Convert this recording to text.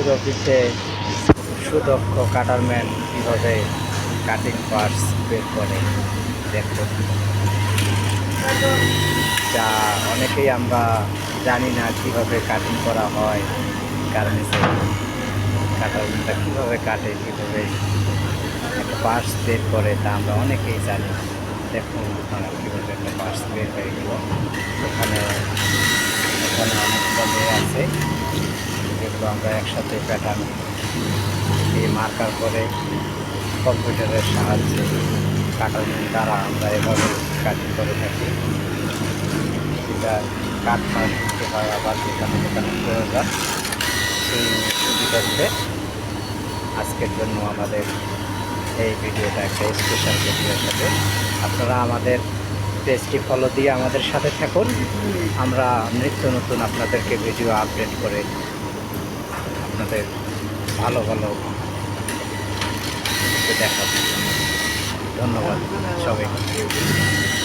রফিতে সুদক্ষ কাটারম্যান কীভাবে cutting parts বের করে দেখুন, যা অনেকেই আমরা জানি না কীভাবে কাটিং করা হয়। গার্মেন্টসে কাটারম্যানটা কীভাবে কাটে, কীভাবে একটা পার্টস বের করে তা আমরা অনেকেই জানি। দেখুন আপনারা কীভাবে একটা পার্টস বের হয়ে গেল। এখানে অনেকগুলো মেয়ে আছে, যেগুলো আমরা একসাথে প্যাটার্ন দিয়ে মার্কার করে কম্পিউটারের সাহায্যে কাটারম্যান দ্বারা আমরা এভাবে কাটিং করে থাকি। এটা কাট মার্ক দিতে হয়, আবার যেখানে যেখানে প্রয়োজন সেই সুবিধার্থে আজকের জন্য আমাদের এই ভিডিওটা একটা স্পেশাল ভিডিওর সাথে আপনারা আমাদের পেজটি ফলো দিয়ে আমাদের সাথে থাকুন। আমরা নিত্য নতুন আপনাদেরকে ভিডিও আপডেট করে আপনাদের ভালো ভালো দেখাবো। ধন্যবাদ সবাইকে।